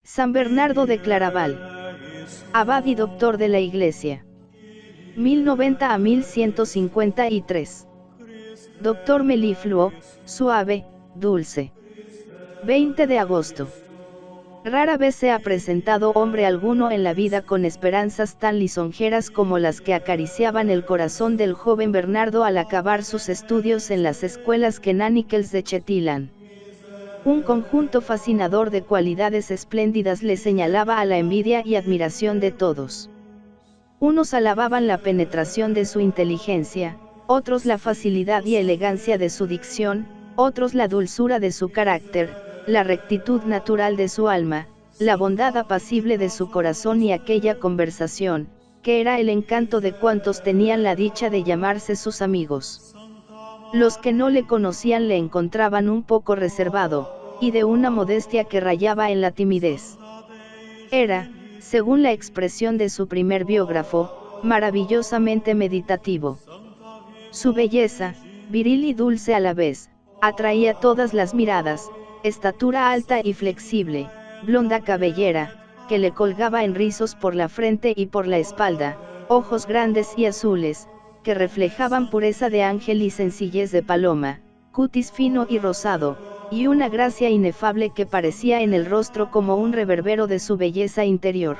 San Bernardo de Claraval. Abad y doctor de la Iglesia. 1090 a 1153. Doctor melifluo, suave, dulce. 20 de agosto. Rara vez se ha presentado hombre alguno en la vida con esperanzas tan lisonjeras como las que acariciaban el corazón del joven Bernardo al acabar sus estudios en las escuelas canánicas de Chetilan. Un conjunto fascinador de cualidades espléndidas le señalaba a la envidia y admiración de todos. Unos alababan la penetración de su inteligencia, otros la facilidad y elegancia de su dicción, otros la dulzura de su carácter, la rectitud natural de su alma, la bondad apacible de su corazón y aquella conversación, que era el encanto de cuantos tenían la dicha de llamarse sus amigos. Los que no le conocían le encontraban un poco reservado, y de una modestia que rayaba en la timidez. Era, según la expresión de su primer biógrafo, maravillosamente meditativo. Su belleza, viril y dulce a la vez, atraía todas las miradas, estatura alta y flexible, blonda cabellera, que le colgaba en rizos por la frente y por la espalda, ojos grandes y azules, que reflejaban pureza de ángel y sencillez de paloma, cutis fino y rosado, y una gracia inefable que parecía en el rostro como un reverbero de su belleza interior.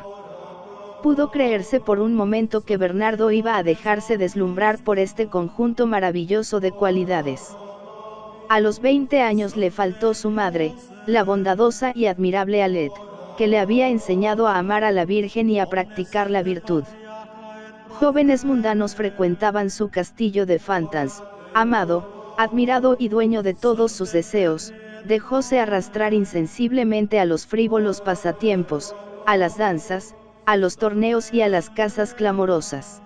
Pudo creerse por un momento que Bernardo iba a dejarse deslumbrar por este conjunto maravilloso de cualidades. A los 20 años le faltó su madre, la bondadosa y admirable Alet, que le había enseñado a amar a la Virgen y a practicar la virtud. Jóvenes mundanos frecuentaban su castillo de Fantas. Amado, admirado y dueño de todos sus deseos, dejóse arrastrar insensiblemente a los frívolos pasatiempos, a las danzas, a los torneos y a las casas clamorosas.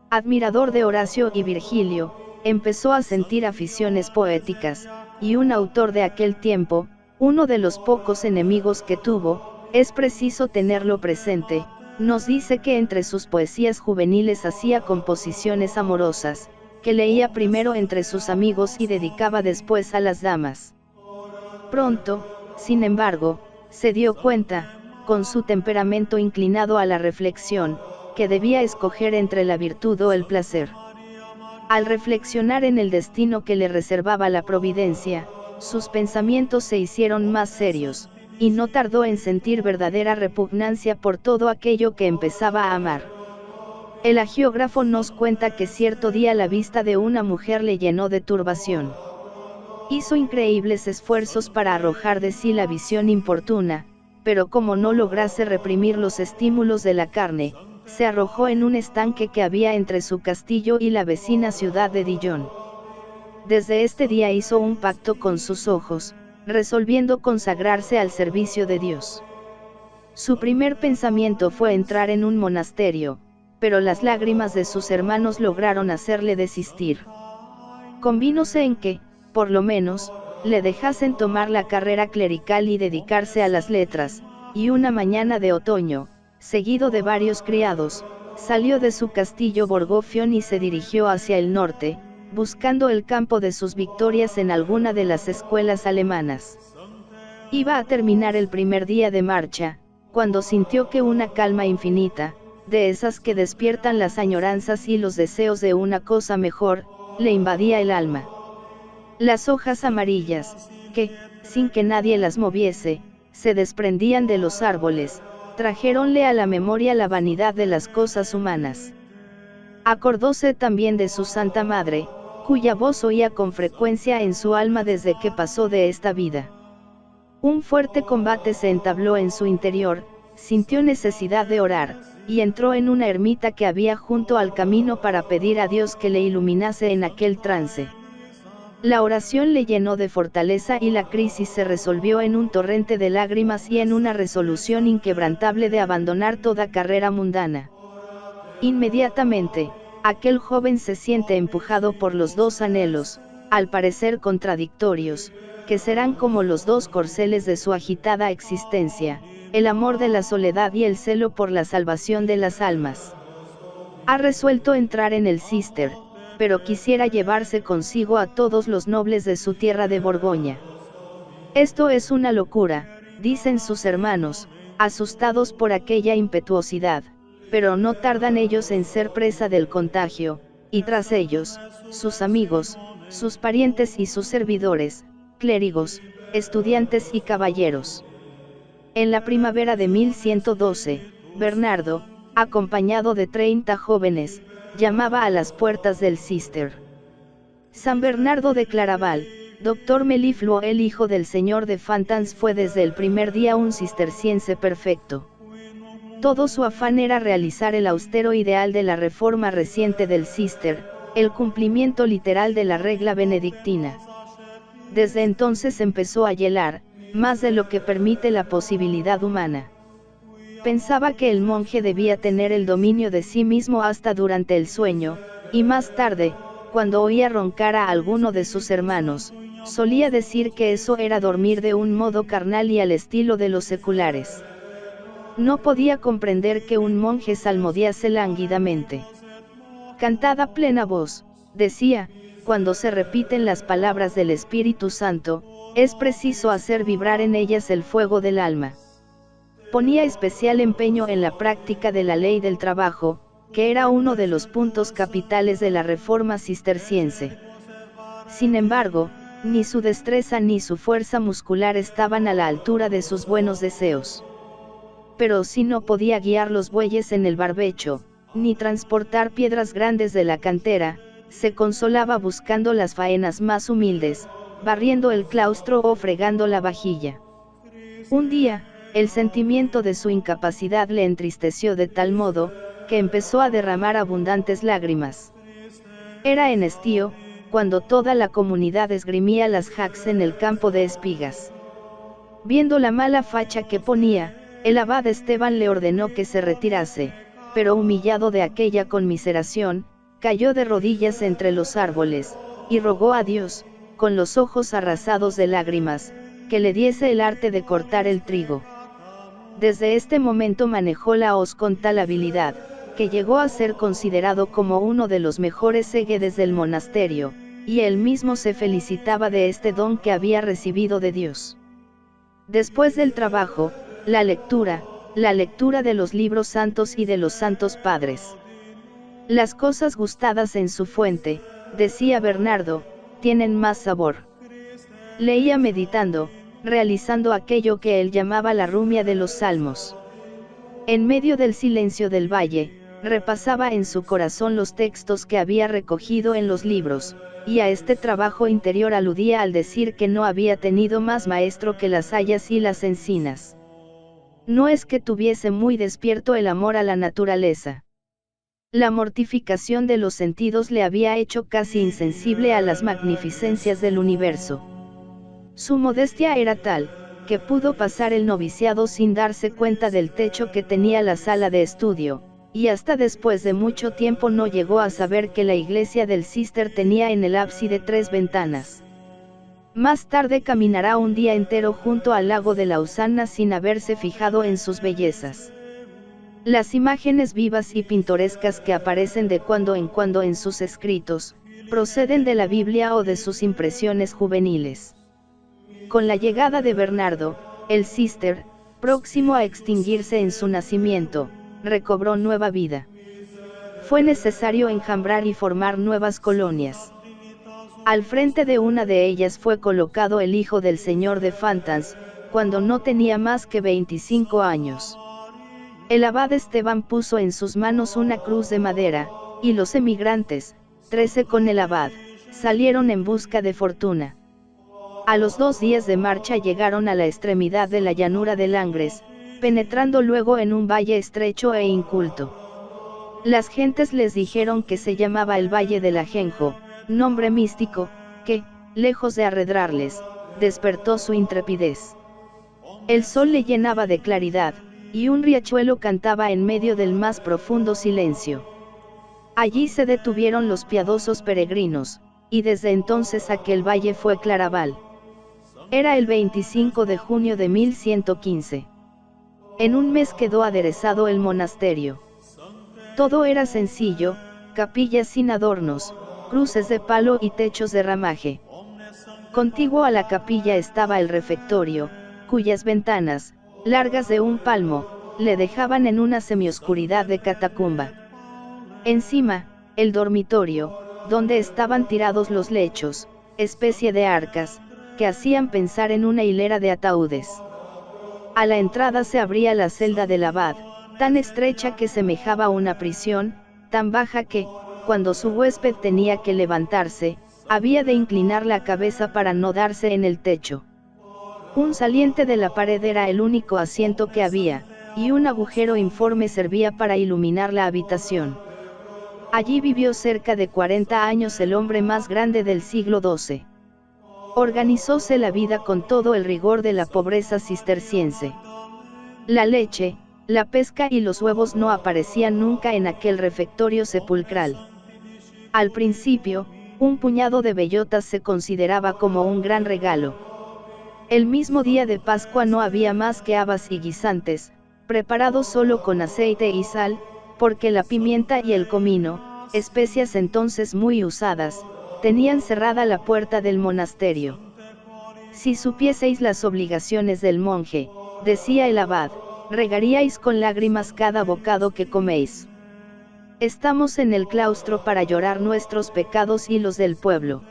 Admirador de Horacio y Virgilio, empezó a sentir aficiones poéticas, y un autor de aquel tiempo, uno de los pocos enemigos que tuvo, es preciso tenerlo presente, nos dice que entre sus poesías juveniles hacía composiciones amorosas, que leía primero entre sus amigos y dedicaba después a las damas. Pronto, sin embargo, se dio cuenta, con su temperamento inclinado a la reflexión, que debía escoger entre la virtud o el placer. Al reflexionar en el destino que le reservaba la providencia, sus pensamientos se hicieron más serios, y no tardó en sentir verdadera repugnancia por todo aquello que empezaba a amar. El hagiógrafo nos cuenta que cierto día la vista de una mujer le llenó de turbación. Hizo increíbles esfuerzos para arrojar de sí la visión importuna, pero como no lograse reprimir los estímulos de la carne, se arrojó en un estanque que había entre su castillo y la vecina ciudad de Dijon. Desde este día hizo un pacto con sus ojos, resolviendo consagrarse al servicio de Dios. Su primer pensamiento fue entrar en un monasterio, pero las lágrimas de sus hermanos lograron hacerle desistir. Convínose en que, por lo menos, le dejasen tomar la carrera clerical y dedicarse a las letras, y una mañana de otoño, seguido de varios criados, salió de su castillo Borgofión y se dirigió hacia el norte, buscando el campo de sus victorias en alguna de las escuelas alemanas. Iba a terminar el primer día de marcha, cuando sintió que una calma infinita, de esas que despiertan las añoranzas y los deseos de una cosa mejor, le invadía el alma. Las hojas amarillas, que, sin que nadie las moviese, se desprendían de los árboles, trajéronle a la memoria la vanidad de las cosas humanas. Acordóse también de su Santa Madre, cuya voz oía con frecuencia en su alma desde que pasó de esta vida. Un fuerte combate se entabló en su interior, sintió necesidad de orar, y entró en una ermita que había junto al camino para pedir a Dios que le iluminase en aquel trance. La oración le llenó de fortaleza y la crisis se resolvió en un torrente de lágrimas y en una resolución inquebrantable de abandonar toda carrera mundana. Inmediatamente, aquel joven se siente empujado por los dos anhelos, al parecer contradictorios, que serán como los dos corceles de su agitada existencia, el amor de la soledad y el celo por la salvación de las almas. Ha resuelto entrar en el Cister, pero quisiera llevarse consigo a todos los nobles de su tierra de Borgoña. Esto es una locura, dicen sus hermanos, asustados por aquella impetuosidad, pero no tardan ellos en ser presa del contagio, y tras ellos, sus amigos, sus parientes y sus servidores, clérigos, estudiantes y caballeros. En la primavera de 1112, Bernardo, acompañado de 30 jóvenes, llamaba a las puertas del Cister. San Bernardo de Claraval, Dr. Melifluo, el hijo del señor de Fantans, fue desde el primer día un cisterciense perfecto. Todo su afán era realizar el austero ideal de la reforma reciente del Cister, el cumplimiento literal de la regla benedictina. Desde entonces empezó a hilar, más de lo que permite la posibilidad humana. Pensaba que el monje debía tener el dominio de sí mismo hasta durante el sueño, y más tarde, cuando oía roncar a alguno de sus hermanos, solía decir que eso era dormir de un modo carnal y al estilo de los seculares. No podía comprender que un monje salmodiase lánguidamente. Cantad a plena voz, decía, cuando se repiten las palabras del Espíritu Santo, es preciso hacer vibrar en ellas el fuego del alma. Ponía especial empeño en la práctica de la ley del trabajo, que era uno de los puntos capitales de la reforma cisterciense. Sin embargo, ni su destreza ni su fuerza muscular estaban a la altura de sus buenos deseos. Pero si no podía guiar los bueyes en el barbecho, ni transportar piedras grandes de la cantera, se consolaba buscando las faenas más humildes, barriendo el claustro o fregando la vajilla. Un día, el sentimiento de su incapacidad le entristeció de tal modo, que empezó a derramar abundantes lágrimas. Era en estío, cuando toda la comunidad esgrimía las jacks en el campo de espigas. Viendo la mala facha que ponía, el abad Esteban le ordenó que se retirase, pero humillado de aquella conmiseración, cayó de rodillas entre los árboles, y rogó a Dios, con los ojos arrasados de lágrimas, que le diese el arte de cortar el trigo. Desde este momento manejó la hoz con tal habilidad, que llegó a ser considerado como uno de los mejores seguedes del monasterio, y él mismo se felicitaba de este don que había recibido de Dios. Después del trabajo, la lectura de los libros santos y de los santos padres. Las cosas gustadas en su fuente, decía Bernardo, tienen más sabor. Leía meditando, realizando aquello que él llamaba la rumia de los salmos. En medio del silencio del valle, repasaba en su corazón los textos que había recogido en los libros, y a este trabajo interior aludía al decir que no había tenido más maestro que las hayas y las encinas. No es que tuviese muy despierto el amor a la naturaleza. La mortificación de los sentidos le había hecho casi insensible a las magnificencias del universo. Su modestia era tal, que pudo pasar el noviciado sin darse cuenta del techo que tenía la sala de estudio, y hasta después de mucho tiempo no llegó a saber que la iglesia del Cister tenía en el ábside 3 ventanas. Más tarde caminará un día entero junto al lago de Lausana sin haberse fijado en sus bellezas. Las imágenes vivas y pintorescas que aparecen de cuando en sus escritos, proceden de la Biblia o de sus impresiones juveniles. Con la llegada de Bernardo, el Cister, próximo a extinguirse en su nacimiento, recobró nueva vida. Fue necesario enjambrar y formar nuevas colonias. Al frente de una de ellas fue colocado el hijo del señor de Fantans, cuando no tenía más que 25 años. El abad Esteban puso en sus manos una cruz de madera, y los emigrantes, 13 con el abad, salieron en busca de fortuna. A los 2 días de marcha llegaron a la extremidad de la llanura de Langres, penetrando luego en un valle estrecho e inculto. Las gentes les dijeron que se llamaba el Valle del Ajenjo, nombre místico, que, lejos de arredrarles, despertó su intrepidez. El sol le llenaba de claridad, y un riachuelo cantaba en medio del más profundo silencio. Allí se detuvieron los piadosos peregrinos, y desde entonces aquel valle fue Claraval. Era el 25 de junio de 1115. En un mes quedó aderezado el monasterio. Todo era sencillo, capillas sin adornos, cruces de palo y techos de ramaje. Contiguo a la capilla estaba el refectorio, cuyas ventanas, largas de un palmo, le dejaban en una semioscuridad de catacumba. Encima, el dormitorio, donde estaban tirados los lechos, especie de arcas, que hacían pensar en una hilera de ataúdes. A la entrada se abría la celda del abad, tan estrecha que semejaba una prisión, tan baja que, cuando su huésped tenía que levantarse, había de inclinar la cabeza para no darse en el techo. Un saliente de la pared era el único asiento que había, y un agujero informe servía para iluminar la habitación. Allí vivió cerca de 40 años el hombre más grande del siglo XII. Organizóse la vida con todo el rigor de la pobreza cisterciense. La leche, la pesca y los huevos no aparecían nunca en aquel refectorio sepulcral. Al principio, un puñado de bellotas se consideraba como un gran regalo. El mismo día de Pascua no había más que habas y guisantes, preparados solo con aceite y sal, porque la pimienta y el comino, especias entonces muy usadas, tenían cerrada la puerta del monasterio. Si supieseis las obligaciones del monje, decía el abad, regaríais con lágrimas cada bocado que coméis. Estamos en el claustro para llorar nuestros pecados y los del pueblo.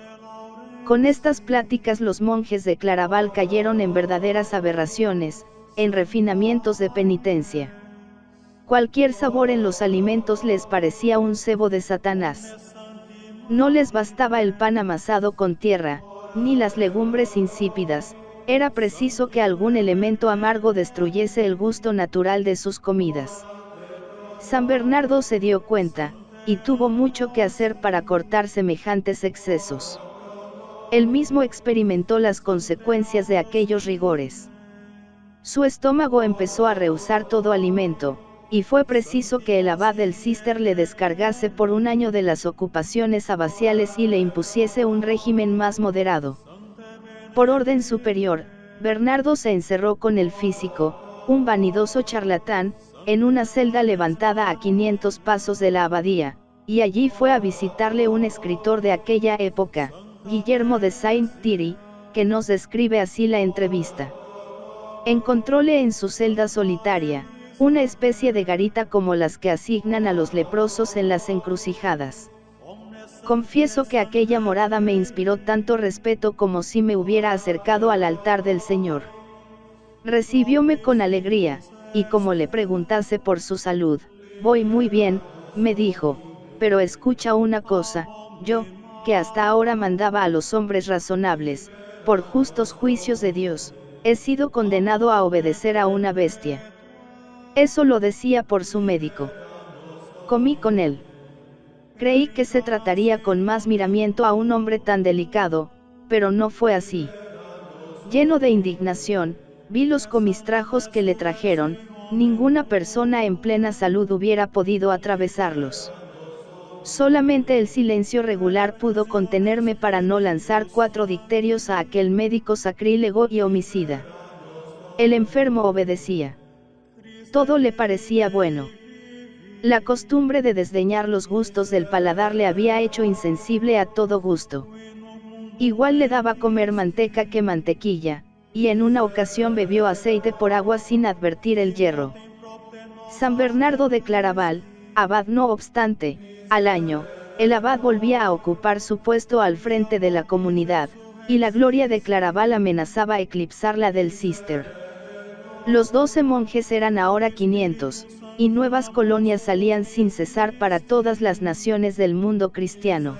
Con estas pláticas los monjes de Claraval cayeron en verdaderas aberraciones, en refinamientos de penitencia. Cualquier sabor en los alimentos les parecía un cebo de Satanás. No les bastaba el pan amasado con tierra, ni las legumbres insípidas, era preciso que algún elemento amargo destruyese el gusto natural de sus comidas. San Bernardo se dio cuenta, y tuvo mucho que hacer para cortar semejantes excesos. Él mismo experimentó las consecuencias de aquellos rigores. Su estómago empezó a rehusar todo alimento, y fue preciso que el abad del Cister le descargase por un año de las ocupaciones abaciales y le impusiese un régimen más moderado. Por orden superior, Bernardo se encerró con el físico, un vanidoso charlatán, en una celda levantada a 500 pasos de la abadía, y allí fue a visitarle un escritor de aquella época, Guillermo de Saint-Thierry, que nos describe así la entrevista. Encontróle en su celda solitaria, una especie de garita como las que asignan a los leprosos en las encrucijadas. Confieso que aquella morada me inspiró tanto respeto como si me hubiera acercado al altar del Señor. Recibióme con alegría, y como le preguntase por su salud, voy muy bien, me dijo, pero escucha una cosa, yo, que hasta ahora mandaba a los hombres razonables, por justos juicios de Dios, he sido condenado a obedecer a una bestia. Eso lo decía por su médico. Comí con él. Creí que se trataría con más miramiento a un hombre tan delicado, pero no fue así. Lleno de indignación, vi los comistrajos que le trajeron, ninguna persona en plena salud hubiera podido atravesarlos. Solamente el silencio regular pudo contenerme para no lanzar 4 dicterios a aquel médico sacrílego y homicida. El enfermo obedecía. Todo le parecía bueno. La costumbre de desdeñar los gustos del paladar le había hecho insensible a todo gusto. Igual le daba comer manteca que mantequilla, y en una ocasión bebió aceite por agua sin advertir el hierro. San Bernardo de Claraval, abad no obstante, al año, el abad volvía a ocupar su puesto al frente de la comunidad, y la gloria de Claraval amenazaba eclipsar la del Cister. Los 12 monjes eran ahora 500, y nuevas colonias salían sin cesar para todas las naciones del mundo cristiano.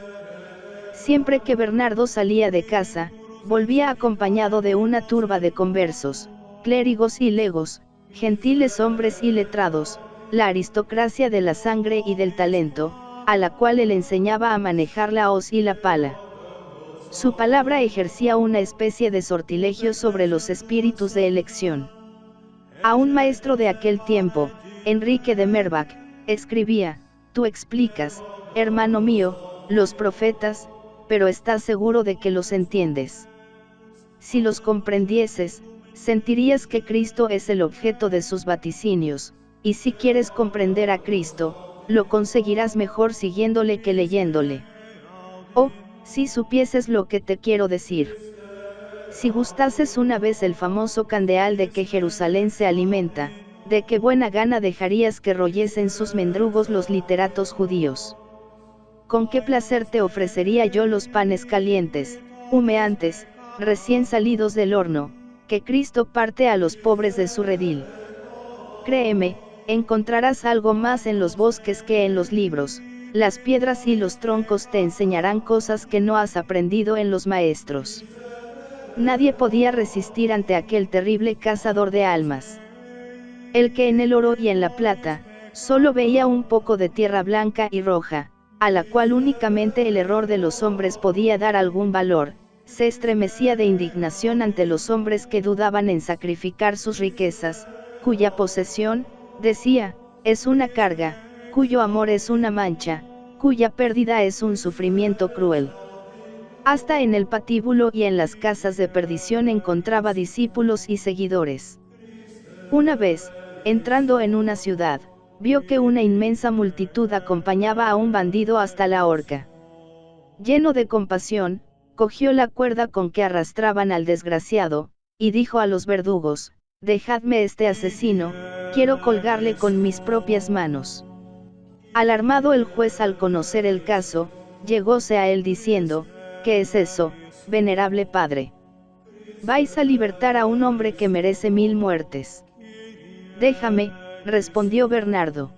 Siempre que Bernardo salía de casa, volvía acompañado de una turba de conversos, clérigos y legos, gentiles hombres y letrados, la aristocracia de la sangre y del talento, a la cual él enseñaba a manejar la hoz y la pala. Su palabra ejercía una especie de sortilegio sobre los espíritus de elección. A un maestro de aquel tiempo, Enrique de Merbach, escribía, tú explicas, hermano mío, los profetas, pero estás seguro de que los entiendes. Si los comprendieses, sentirías que Cristo es el objeto de sus vaticinios, y si quieres comprender a Cristo, lo conseguirás mejor siguiéndole que leyéndole. Oh, si supieses lo que te quiero decir. Si gustases una vez el famoso candeal de que Jerusalén se alimenta, de qué buena gana dejarías que royesen sus mendrugos los literatos judíos. Con qué placer te ofrecería yo los panes calientes, humeantes, recién salidos del horno, que Cristo parte a los pobres de su redil. Créeme, encontrarás algo más en los bosques que en los libros, las piedras y los troncos te enseñarán cosas que no has aprendido en los maestros. Nadie podía resistir ante aquel terrible cazador de almas. El que en el oro y en la plata, solo veía un poco de tierra blanca y roja, a la cual únicamente el error de los hombres podía dar algún valor, se estremecía de indignación ante los hombres que dudaban en sacrificar sus riquezas, cuya posesión, decía, es una carga, cuyo amor es una mancha, cuya pérdida es un sufrimiento cruel. Hasta en el patíbulo y en las casas de perdición encontraba discípulos y seguidores. Una vez, entrando en una ciudad, vio que una inmensa multitud acompañaba a un bandido hasta la horca. Lleno de compasión, cogió la cuerda con que arrastraban al desgraciado, y dijo a los verdugos, «Dejadme este asesino, quiero colgarle con mis propias manos». Alarmado el juez al conocer el caso, llegóse a él diciendo, «¿Qué es eso, venerable padre? Vais a libertar a un hombre que merece 1000 muertes». «Déjame», respondió Bernardo.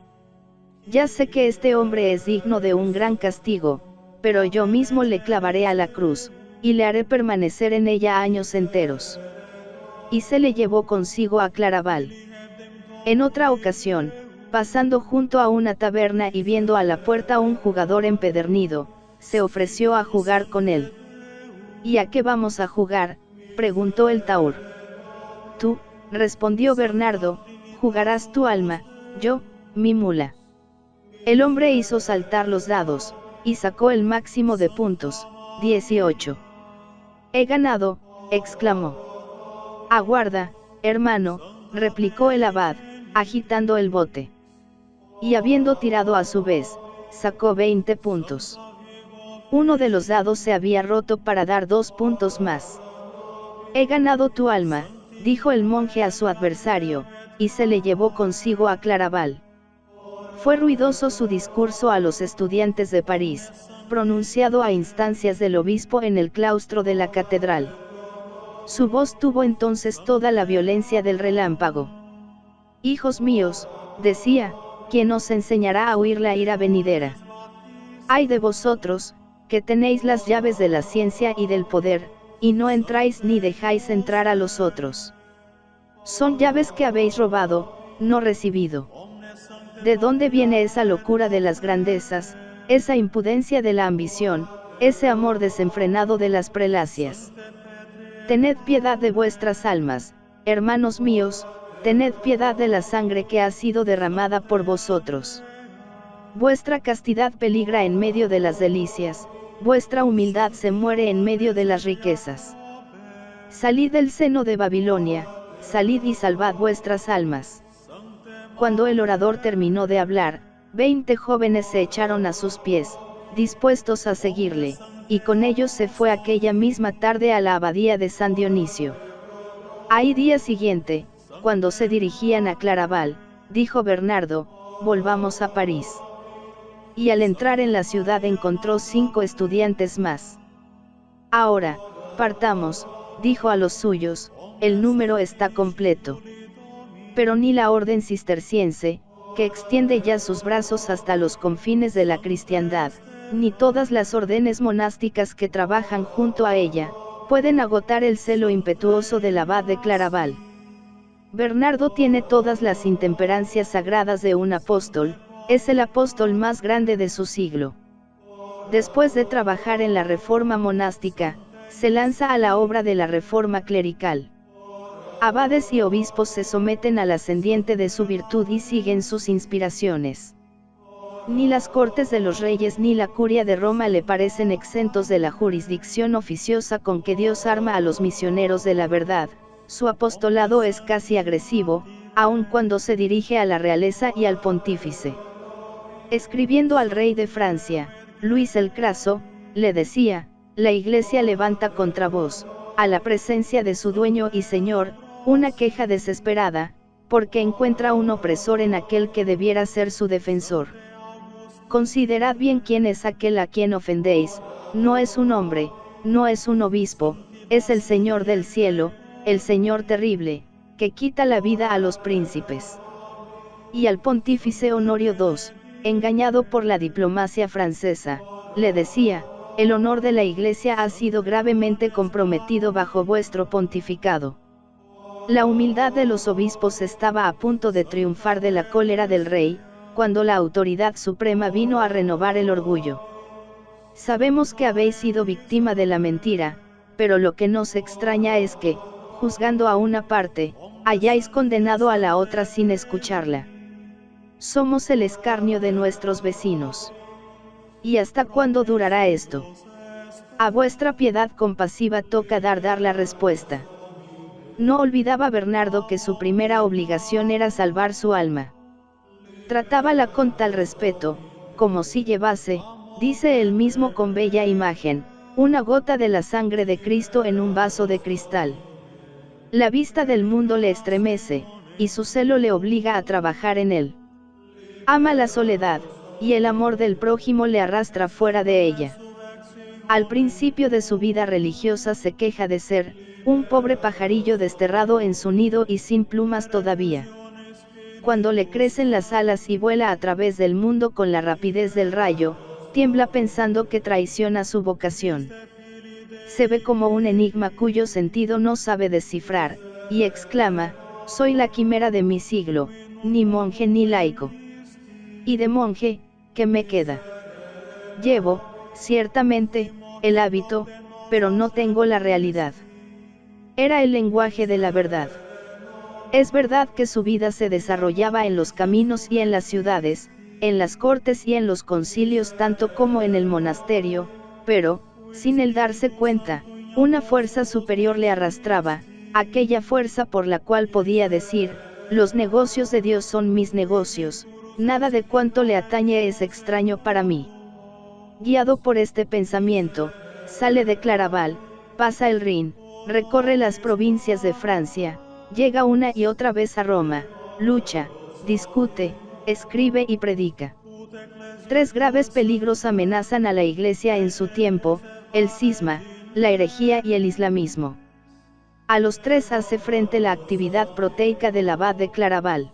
«Ya sé que este hombre es digno de un gran castigo, pero yo mismo le clavaré a la cruz, y le haré permanecer en ella años enteros». Y se le llevó consigo a Claraval. En otra ocasión, pasando junto a una taberna y viendo a la puerta un jugador empedernido, se ofreció a jugar con él. «¿Y a qué vamos a jugar?», preguntó el taur. «Tú», respondió Bernardo, «jugarás tu alma, yo, mi mula». El hombre hizo saltar los dados, y sacó el máximo de puntos, 18. «He ganado», exclamó. «Aguarda, hermano», replicó el abad, agitando el bote. Y habiendo tirado a su vez, sacó 20 puntos. Uno de los dados se había roto para dar 2 puntos más. «He ganado tu alma», dijo el monje a su adversario, y se le llevó consigo a Claraval. Fue ruidoso su discurso a los estudiantes de París, pronunciado a instancias del obispo en el claustro de la catedral. Su voz tuvo entonces toda la violencia del relámpago. «Hijos míos», decía, «¿quién os enseñará a huir la ira venidera? Ay de vosotros, que tenéis las llaves de la ciencia y del poder, y no entráis ni dejáis entrar a los otros. Son llaves que habéis robado, no recibido. ¿De dónde viene esa locura de las grandezas, esa impudencia de la ambición, ese amor desenfrenado de las prelacias? Tened piedad de vuestras almas, hermanos míos, tened piedad de la sangre que ha sido derramada por vosotros. Vuestra castidad peligra en medio de las delicias, vuestra humildad se muere en medio de las riquezas. Salid del seno de Babilonia, salid y salvad vuestras almas». Cuando el orador terminó de hablar, 20 jóvenes se echaron a sus pies, dispuestos a seguirle, y con ellos se fue aquella misma tarde a la abadía de San Dionisio. Al día siguiente, cuando se dirigían a Claraval, dijo Bernardo, «Volvamos a París». Y al entrar en la ciudad encontró 5 estudiantes más. «Ahora, partamos», dijo a los suyos, «el número está completo». Pero ni la orden cisterciense, que extiende ya sus brazos hasta los confines de la cristiandad, ni todas las órdenes monásticas que trabajan junto a ella, pueden agotar el celo impetuoso del abad de Claraval. Bernardo tiene todas las intemperancias sagradas de un apóstol, es el apóstol más grande de su siglo. Después de trabajar en la reforma monástica, se lanza a la obra de la reforma clerical. Abades y obispos se someten al ascendiente de su virtud y siguen sus inspiraciones. Ni las cortes de los reyes ni la curia de Roma le parecen exentos de la jurisdicción oficiosa con que Dios arma a los misioneros de la verdad. Su apostolado es casi agresivo, aun cuando se dirige a la realeza y al pontífice. Escribiendo al rey de Francia, Luis el Craso, le decía, «La Iglesia levanta contra vos, a la presencia de su dueño y señor, una queja desesperada, porque encuentra un opresor en aquel que debiera ser su defensor. Considerad bien quién es aquel a quien ofendéis, no es un hombre, no es un obispo, es el Señor del cielo, el Señor terrible, que quita la vida a los príncipes. Y al pontífice Honorio II, engañado por la diplomacia francesa, le decía: el honor de la Iglesia ha sido gravemente comprometido bajo vuestro pontificado. La humildad de los obispos estaba a punto de triunfar de la cólera del rey, cuando la autoridad suprema vino a renovar el orgullo. Sabemos que habéis sido víctima de la mentira, pero lo que nos extraña es que, juzgando a una parte, hayáis condenado a la otra sin escucharla. Somos el escarnio de nuestros vecinos. ¿Y hasta cuándo durará esto? A vuestra piedad compasiva toca dar la respuesta. No olvidaba Bernardo que su primera obligación era salvar su alma. Tratábala con tal respeto, como si llevase, dice él mismo con bella imagen, una gota de la sangre de Cristo en un vaso de cristal. La vista del mundo le estremece, y su celo le obliga a trabajar en él. Ama la soledad, y el amor del prójimo le arrastra fuera de ella. Al principio de su vida religiosa se queja de ser, un pobre pajarillo desterrado en su nido y sin plumas todavía. Cuando le crecen las alas y vuela a través del mundo con la rapidez del rayo, tiembla pensando que traiciona su vocación. Se ve como un enigma cuyo sentido no sabe descifrar, y exclama: soy la quimera de mi siglo, ni monje ni laico. Y de monje, ¿qué me queda? Llevo, ciertamente, el hábito, pero no tengo la realidad. Era el lenguaje de la verdad. Es verdad que su vida se desarrollaba en los caminos y en las ciudades, en las cortes y en los concilios tanto como en el monasterio, pero, sin él darse cuenta, una fuerza superior le arrastraba, aquella fuerza por la cual podía decir: los negocios de Dios son mis negocios, nada de cuanto le atañe es extraño para mí. Guiado por este pensamiento, sale de Claraval, pasa el Rin, recorre las provincias de Francia, llega una y otra vez a Roma, lucha, discute, escribe y predica. 3 graves peligros amenazan a la Iglesia en su tiempo: el cisma, la herejía y el islamismo. A los 3 hace frente la actividad proteica del abad de Claraval.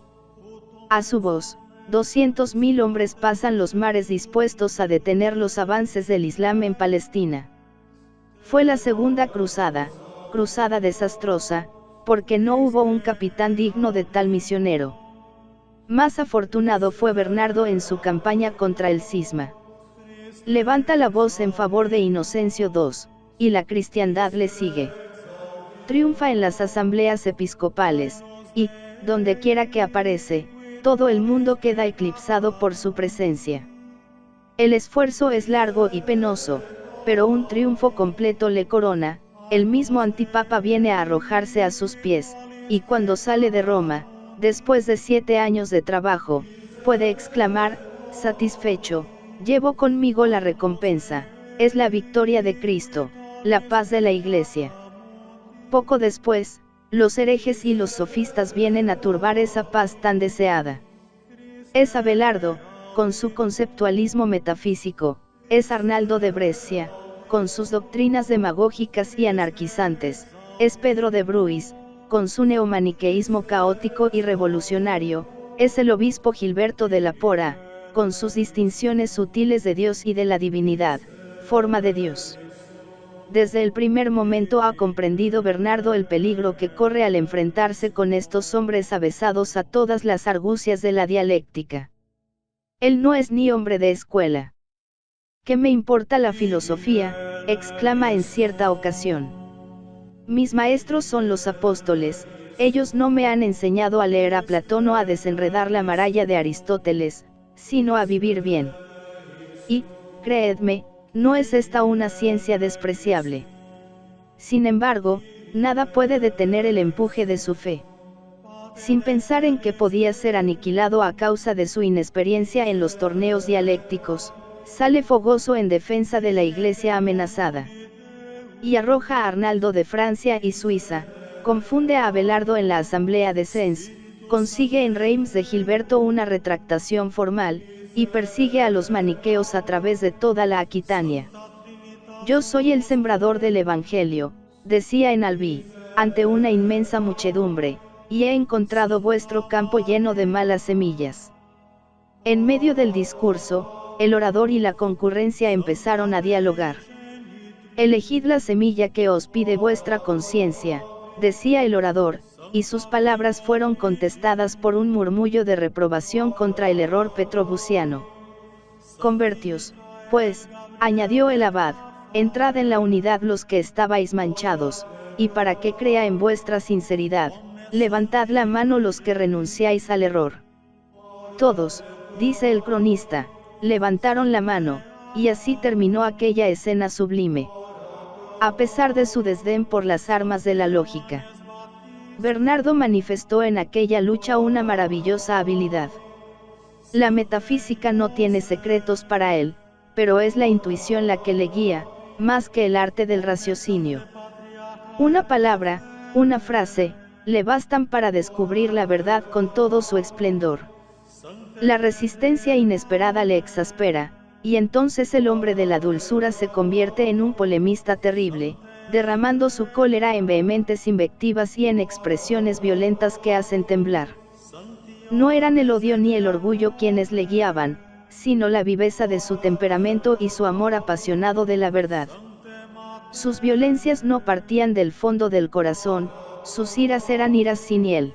A su voz, 200.000 hombres pasan los mares dispuestos a detener los avances del Islam en Palestina. Fue la segunda cruzada desastrosa, porque no hubo un capitán digno de tal misionero. Más afortunado fue Bernardo en su campaña contra el cisma. Levanta la voz en favor de Inocencio II, y la cristiandad le sigue. Triunfa en las asambleas episcopales, y, donde quiera que aparece, todo el mundo queda eclipsado por su presencia. El esfuerzo es largo y penoso, pero un triunfo completo le corona. El mismo antipapa viene a arrojarse a sus pies, y cuando sale de Roma, después de 7 años de trabajo, puede exclamar, satisfecho: llevo conmigo la recompensa, es la victoria de Cristo, la paz de la Iglesia. Poco después, los herejes y los sofistas vienen a turbar esa paz tan deseada. Es Abelardo, con su conceptualismo metafísico; es Arnaldo de Brescia, con sus doctrinas demagógicas y anarquizantes; es Pedro de Bruys, con su neomaniqueísmo caótico y revolucionario; es el obispo Gilberto de la Pora, con sus distinciones sutiles de Dios y de la divinidad, forma de Dios. Desde el primer momento ha comprendido Bernardo el peligro que corre al enfrentarse con estos hombres avesados a todas las argucias de la dialéctica. Él no es ni hombre de escuela. ¿Qué me importa la filosofía?, exclama en cierta ocasión. Mis maestros son los apóstoles, ellos no me han enseñado a leer a Platón o a desenredar la maralla de Aristóteles, sino a vivir bien. Y, creedme, no es esta una ciencia despreciable. Sin embargo, nada puede detener el empuje de su fe. Sin pensar en que podía ser aniquilado a causa de su inexperiencia en los torneos dialécticos, sale fogoso en defensa de la Iglesia amenazada. y arroja a Arnaldo de Francia y Suiza, confunde a Abelardo en la asamblea de Sens, consigue en Reims de Gilberto una retractación formal, y persigue a los maniqueos a través de toda la Aquitania. Yo soy el sembrador del Evangelio, decía en Albi, ante una inmensa muchedumbre, y he encontrado vuestro campo lleno de malas semillas. En medio del discurso, el orador y la concurrencia empezaron a dialogar. Elegid la semilla que os pide vuestra conciencia, decía el orador, y sus palabras fueron contestadas por un murmullo de reprobación contra el error petrobusiano. Convertios, pues, añadió el abad, entrad en la unidad los que estabais manchados, y para que crea en vuestra sinceridad, levantad la mano los que renunciáis al error. Todos, dice el cronista, levantaron la mano, y así terminó aquella escena sublime. A pesar de su desdén por las armas de la lógica, Bernardo manifestó en aquella lucha una maravillosa habilidad. La metafísica no tiene secretos para él, pero es la intuición la que le guía, más que el arte del raciocinio. Una palabra, una frase, le bastan para descubrir la verdad con todo su esplendor. La resistencia inesperada le exaspera, y entonces el hombre de la dulzura se convierte en un polemista terrible, derramando su cólera en vehementes invectivas y en expresiones violentas que hacen temblar. No eran el odio ni el orgullo quienes le guiaban, sino la viveza de su temperamento y su amor apasionado de la verdad. Sus violencias no partían del fondo del corazón, sus iras eran iras sin hiel.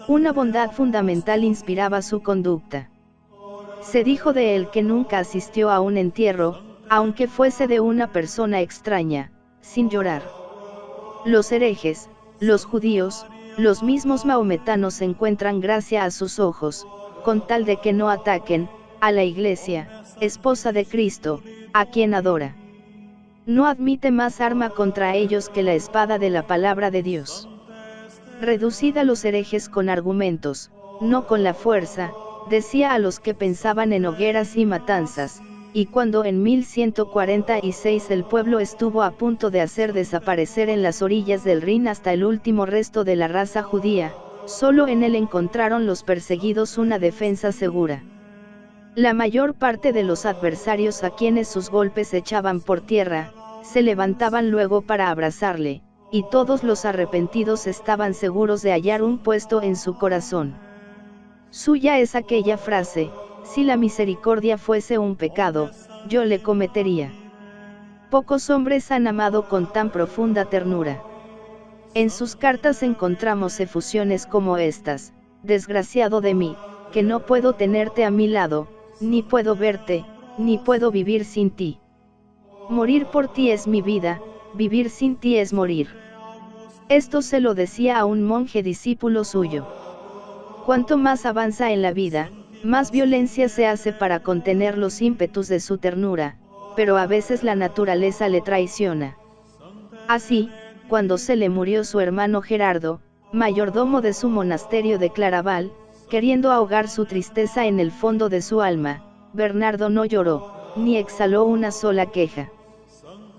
Una bondad fundamental inspiraba su conducta. Se dijo de él que nunca asistió a un entierro, aunque fuese de una persona extraña, sin llorar. Los herejes, los judíos, los mismos mahometanos encuentran gracia a sus ojos, con tal de que no ataquen a la Iglesia, esposa de Cristo, a quien adora. No admite más arma contra ellos que la espada de la palabra de Dios. Reducid a los herejes con argumentos, no con la fuerza, decía a los que pensaban en hogueras y matanzas, y cuando en 1146 el pueblo estuvo a punto de hacer desaparecer en las orillas del Rin hasta el último resto de la raza judía, solo en él encontraron los perseguidos una defensa segura. La mayor parte de los adversarios a quienes sus golpes echaban por tierra, se levantaban luego para abrazarle, y todos los arrepentidos estaban seguros de hallar un puesto en su corazón. Suya es aquella frase: si la misericordia fuese un pecado, yo le cometería. Pocos hombres han amado con tan profunda ternura. En sus cartas encontramos efusiones como estas: desgraciado de mí, que no puedo tenerte a mi lado, ni puedo verte, ni puedo vivir sin ti. Morir por ti es mi vida, vivir sin ti es morir. Esto se lo decía a un monje discípulo suyo. Cuanto más avanza en la vida, más violencia se hace para contener los ímpetus de su ternura, pero a veces la naturaleza le traiciona. Así, cuando se le murió su hermano Gerardo, mayordomo de su monasterio de Claraval, queriendo ahogar su tristeza en el fondo de su alma, Bernardo no lloró, ni exhaló una sola queja.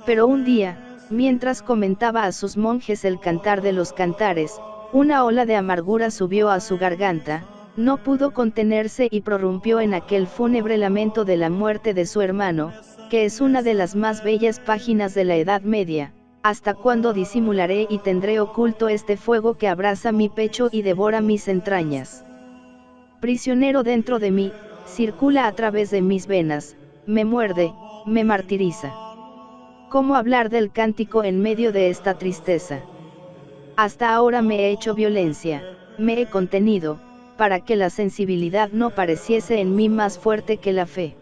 Pero un día, mientras comentaba a sus monjes el cantar de los cantares, una ola de amargura subió a su garganta, no pudo contenerse y prorrumpió en aquel fúnebre lamento de la muerte de su hermano, que es una de las más bellas páginas de la Edad Media. ¿Hasta cuándo disimularé y tendré oculto este fuego que abrasa mi pecho y devora mis entrañas? Prisionero dentro de mí, circula a través de mis venas, me muerde, me martiriza. ¿Cómo hablar del cántico en medio de esta tristeza? Hasta ahora me he hecho violencia, me he contenido, para que la sensibilidad no pareciese en mí más fuerte que la fe.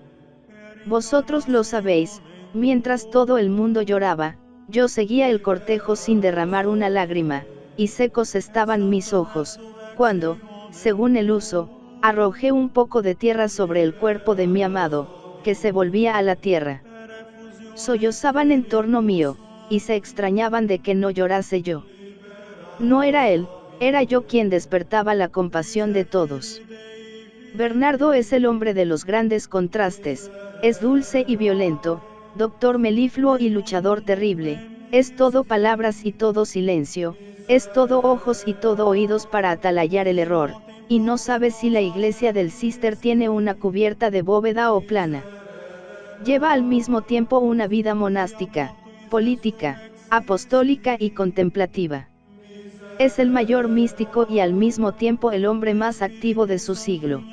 Vosotros lo sabéis, mientras todo el mundo lloraba, yo seguía el cortejo sin derramar una lágrima, y secos estaban mis ojos, cuando, según el uso, arrojé un poco de tierra sobre el cuerpo de mi amado, que se volvía a la tierra. Sollozaban en torno mío, y se extrañaban de que no llorase yo. No era él, era yo quien despertaba la compasión de todos. Bernardo es el hombre de los grandes contrastes, es dulce y violento, doctor melifluo y luchador terrible, es todo palabras y todo silencio, es todo ojos y todo oídos para atalayar el error, y no sabe si la iglesia del Cister tiene una cubierta de bóveda o plana. Lleva al mismo tiempo una vida monástica, política, apostólica y contemplativa. Es el mayor místico y al mismo tiempo el hombre más activo de su siglo.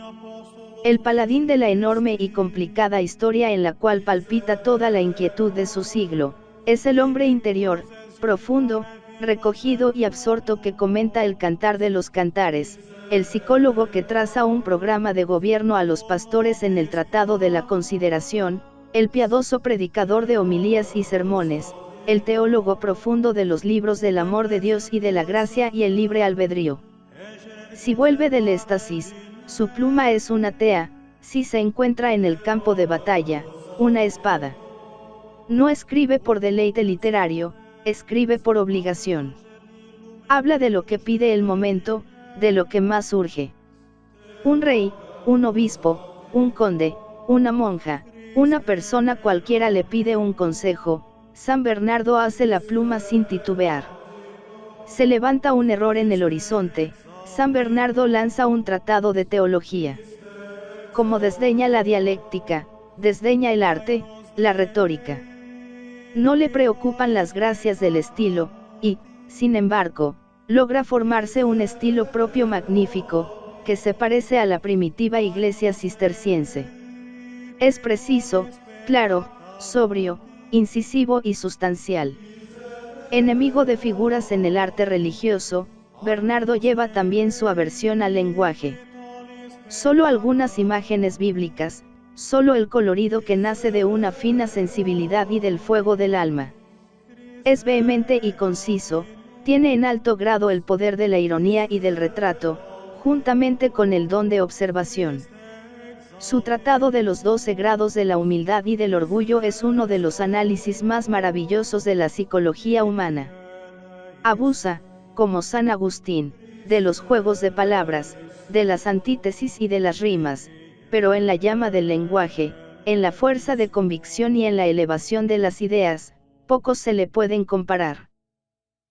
El paladín de la enorme y complicada historia en la cual palpita toda la inquietud de su siglo, es el hombre interior, profundo, recogido y absorto que comenta el cantar de los cantares, el psicólogo que traza un programa de gobierno a los pastores en el Tratado de la Consideración, el piadoso predicador de homilías y sermones, el teólogo profundo de los libros del amor de Dios y de la gracia y el libre albedrío. Si vuelve del éxtasis, su pluma es una tea, si se encuentra en el campo de batalla, una espada. No escribe por deleite literario, escribe por obligación. Habla de lo que pide el momento, de lo que más urge. Un rey, un obispo, un conde, una monja, una persona cualquiera le pide un consejo, San Bernardo hace la pluma sin titubear. Se levanta un error en el horizonte, San Bernardo lanza un tratado de teología. Como desdeña la dialéctica, desdeña el arte, la retórica. No le preocupan las gracias del estilo, y, sin embargo, logra formarse un estilo propio magnífico, que se parece a la primitiva iglesia cisterciense. Es preciso, claro, sobrio, incisivo y sustancial. Enemigo de figuras en el arte religioso, Bernardo lleva también su aversión al lenguaje. Solo algunas imágenes bíblicas, solo el colorido que nace de una fina sensibilidad y del fuego del alma. Es vehemente y conciso, tiene en alto grado el poder de la ironía y del retrato, juntamente con el don de observación. Su tratado de los 12 grados de la humildad y del orgullo es uno de los análisis más maravillosos de la psicología humana. Abusa, como San Agustín, de los juegos de palabras, de las antítesis y de las rimas, pero en la llama del lenguaje, en la fuerza de convicción y en la elevación de las ideas, pocos se le pueden comparar.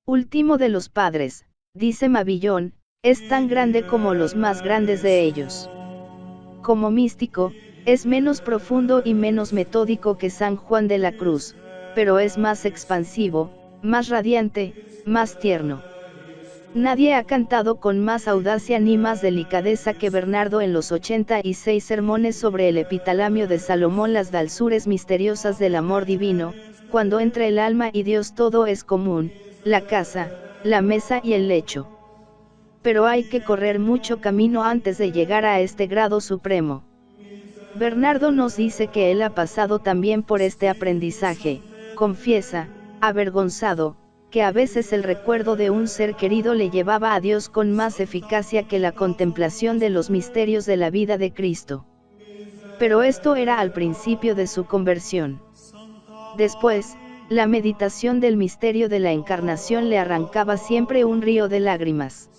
Último de los padres, dice Mabillón, es tan grande como los más grandes de ellos. Como místico, es menos profundo y menos metódico que San Juan de la Cruz, pero es más expansivo, más radiante, más tierno. Nadie ha cantado con más audacia ni más delicadeza que Bernardo en los 86 sermones sobre el epitalamio de Salomón, las dulzuras misteriosas del amor divino, cuando entre el alma y Dios todo es común, la casa, la mesa y el lecho. Pero hay que correr mucho camino antes de llegar a este grado supremo. Bernardo nos dice que él ha pasado también por este aprendizaje, confiesa, avergonzado, que a veces el recuerdo de un ser querido le llevaba a Dios con más eficacia que la contemplación de los misterios de la vida de Cristo. Pero esto era al principio de su conversión. Después, la meditación del misterio de la encarnación le arrancaba siempre un río de lágrimas.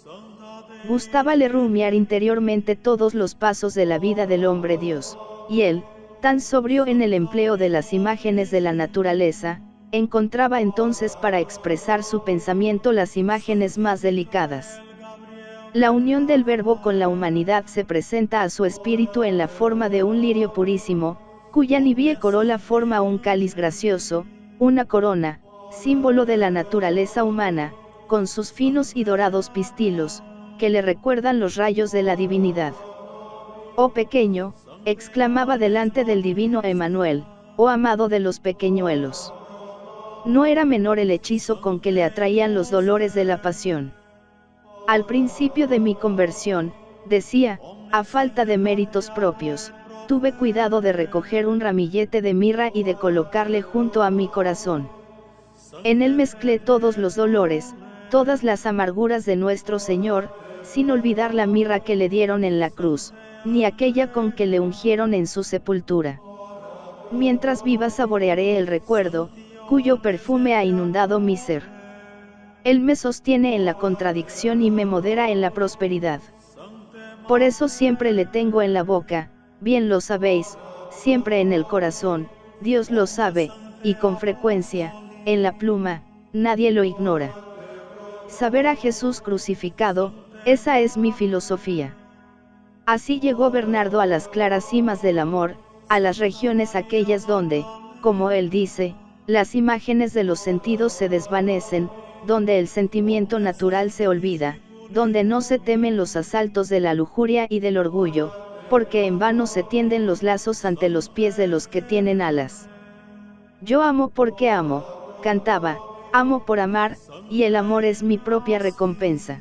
Gustábale rumiar interiormente todos los pasos de la vida del hombre Dios, y él, tan sobrio en el empleo de las imágenes de la naturaleza, encontraba entonces para expresar su pensamiento las imágenes más delicadas. La unión del Verbo con la humanidad se presenta a su espíritu en la forma de un lirio purísimo, cuya nibie corola forma un cáliz gracioso, una corona, símbolo de la naturaleza humana, con sus finos y dorados pistilos, que le recuerdan los rayos de la divinidad. «Oh pequeño», exclamaba delante del divino Emmanuel, «oh amado de los pequeñuelos». No era menor el hechizo con que le atraían los dolores de la pasión. Al principio de mi conversión, decía, a falta de méritos propios, tuve cuidado de recoger un ramillete de mirra y de colocarle junto a mi corazón. En él mezclé todos los dolores, todas las amarguras de nuestro Señor, sin olvidar la mirra que le dieron en la cruz, ni aquella con que le ungieron en su sepultura. Mientras viva saborearé el recuerdo, cuyo perfume ha inundado mi ser. Él me sostiene en la contradicción y me modera en la prosperidad. Por eso siempre le tengo en la boca, bien lo sabéis, siempre en el corazón, Dios lo sabe, y con frecuencia, en la pluma, nadie lo ignora. Saber a Jesús crucificado, esa es mi filosofía. Así llegó Bernardo a las claras cimas del amor, a las regiones aquellas donde, como él dice, las imágenes de los sentidos se desvanecen, donde el sentimiento natural se olvida, donde no se temen los asaltos de la lujuria y del orgullo, porque en vano se tienden los lazos ante los pies de los que tienen alas. Yo amo porque amo, cantaba, amo por amar, y el amor es mi propia recompensa.